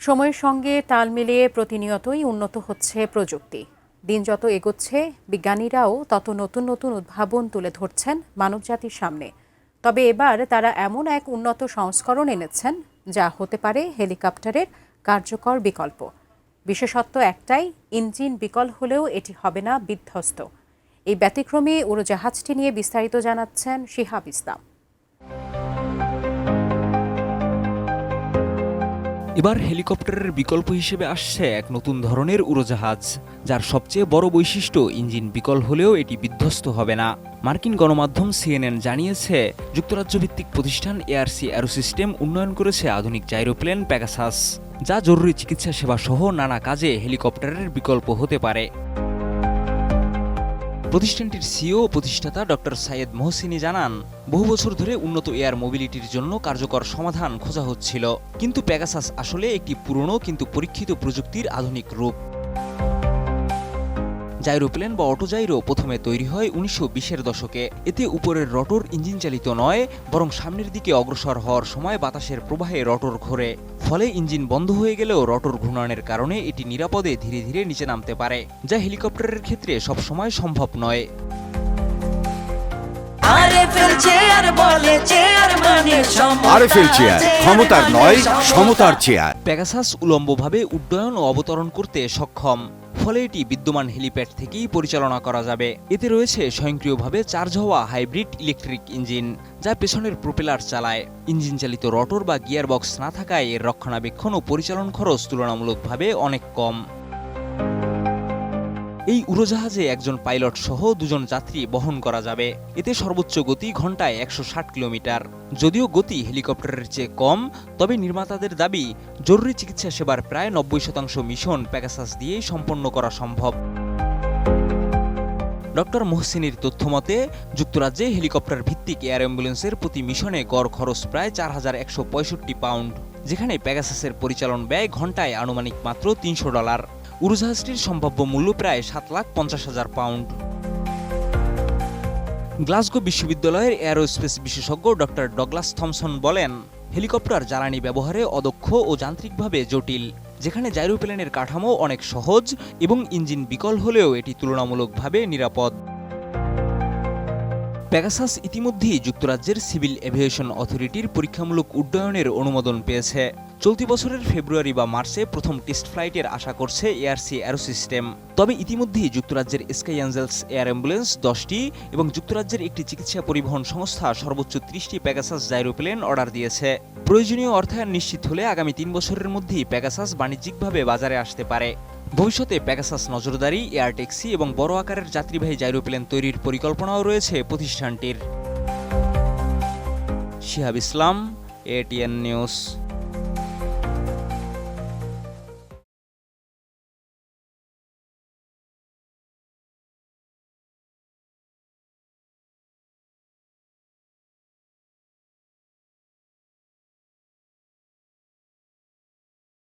সময়ের সঙ্গে তাল মিলিয়ে প্রতিনিয়তই উন্নত হচ্ছে প্রযুক্তি। দিন যত এগোচ্ছে বিজ্ঞানীরাও তত নতুন নতুন উদ্ভাবন তুলে ধরছেন মানবজাতির সামনে। তবে এবার তারা এমন এক উন্নত সংস্করণ এনেছেন যা হতে পারে হেলিকপ্টারের কার্যকর বিকল্প। বিশেষত্ব একটাই, ইঞ্জিন বিকল হলেও এটি হবে না বিধ্বস্ত। এই ব্যতিক্রমী উড়োজাহাজটি নিয়ে বিস্তারিত জানাচ্ছেন শিহাব ইসলাম। এবার হেলিকপ্টারের বিকল্প হিসেবে আসছে এক নতুন ধরনের উড়োজাহাজ, যার সবচেয়ে বড় বৈশিষ্ট্য ইঞ্জিন বিকল হলেও এটি বিধ্বস্ত হবে না। মার্কিন গণমাধ্যম CNN জানিয়েছে, যুক্তরাজ্যভিত্তিক প্রতিষ্ঠান এআরসি অ্যারোসিস্টেম উন্নয়ন করেছে আধুনিক জাইরোপ্লেন প্যাগাসাস, যা জরুরি চিকিৎসা সেবা সহ নানা কাজে হেলিকপ্টারের বিকল্প হতে পারে। প্রতিষ্ঠানটির সিইও ও প্রতিষ্ঠাতা ডক্টর সাইয়েদ মোহসিনী জানান, বহু বছর ধরে উন্নত এয়ার মোবিলিটির জন্য কার্যকর সমাধান খোঁজা হচ্ছিল, কিন্তু প্যাগাসাস আসলে একটি পুরনো কিন্তু পরীক্ষিত প্রযুক্তির আধুনিক রূপ। জাইরোপ্লেন বা অটোজাইরো প্রথমে তৈরি হয় 1920-এর দশকে। এতে উপরের রটর ইঞ্জিন চালিত নয়, বরং সামনের দিকে অগ্রসর হওয়ার সময় বাতাসের প্রবাহে রটর ঘোরে। ফলে ইঞ্জিন বন্ধ হয়ে গেলেও রটর ঘূর্ণনের কারণে এটি নিরাপদে ধীরে ধীরে নিচে নামতে পারে, যা হেলিকপ্টারের ক্ষেত্রে সবসময় সম্ভব নয়। ক্ষমতার নয়, সমতার চেয়ার। প্যাগাসাস উলম্বভাবে উড্ডয়ন ও অবতরণ করতে সক্ষম, ফলে এটি বিদ্যমান হেলিপ্যাড থেকেই পরিচালনা করা যাবে। এতে রয়েছে স্বয়ংক্রিয়ভাবে চার্জ হওয়া হাইব্রিড ইলেকট্রিক ইঞ্জিন, যা পেছনের প্রোপেলার চালায়। ইঞ্জিন চালিত রটর বা গিয়ার বক্স না থাকায় এর রক্ষণাবেক্ষণ ও পরিচালন খরচ তুলনামূলকভাবে অনেক কম। এই উড়োজাহাজে একজন পাইলট সহ দুজন যাত্রী বহন করা যাবে। এতে সর্বোচ্চ গতি ঘন্টায় 160 কিলোমিটার। যদিও গতি হেলিকপ্টারের চেয়ে কম, তবে নির্মাতাদের দাবি, জরুরি চিকিৎসা সেবার প্রায় 90% মিশন প্যাগাসাস দিয়েই সম্পন্ন করা সম্ভব। ডক্টর মোহসিনীর তথ্যমতে, যুক্তরাজ্যে হেলিকপ্টার ভিত্তিক এয়ার অ্যাম্বুলেন্সের প্রতি মিশনে গড় খরচ প্রায় 4165 পাউন্ড, যেখানে প্যাগাসাসের পরিচালন ব্যয় ঘন্টায় আনুমানিক মাত্র $300। উড়োজাহাজটির সম্ভাব্য মূল্য প্রায় 7,50,000 পাউন্ড। গ্লাসগো বিশ্ববিদ্যালয়ের এয়ারোস্পেস বিশেষজ্ঞ ডক্টর ডগলাস থমসন বলেন, হেলিকপ্টার জ্বালানি ব্যবহারে অদক্ষ ও যান্ত্রিকভাবে জটিল, যেখানে জাইরোপ্লেনের কাঠামো অনেক সহজ এবং ইঞ্জিন বিকল হলেও এটি তুলনামূলকভাবে নিরাপদ। প্যাগাসাস ইতিমধ্যেই যুক্তরাজ্যের সিভিল এভিয়েশন অথরিটির পরীক্ষামূলক উড্ডয়নের অনুমোদন পেয়েছে। চলতি বছরের ফেব্রুয়ারি বা মার্চে প্রথম টেস্ট ফ্লাইটের আশা করছে এআরসি অ্যারোসিস্টেম। তবে ইতিমধ্যেই যুক্তরাজ্যের স্কাই অ্যাঞ্জেলস এয়ার অ্যাম্বুলেন্স 10টি এবং যুক্তরাজ্যের একটি চিকিৎসা পরিবহন সংস্থা সর্বোচ্চ 30টি প্যাগাসাস জাইরোপ্লেন অর্ডার দিয়েছে। প্রয়োজনীয় অর্থায়ন নিশ্চিত হলে আগামী 3 বছরের মধ্যেই প্যাগাসাস বাণিজ্যিকভাবে বাজারে আসতে পারে। ভবিষ্যতে প্যাগাসাস নজরদারি, এয়ার ট্যাক্সি এবং বড় আকারের যাত্রীবাহী জাইরোপ্লেন তৈরির পরিকল্পনাও রয়েছে প্রতিষ্ঠানটির। শিহাব ইসলাম, ATN নিউজ।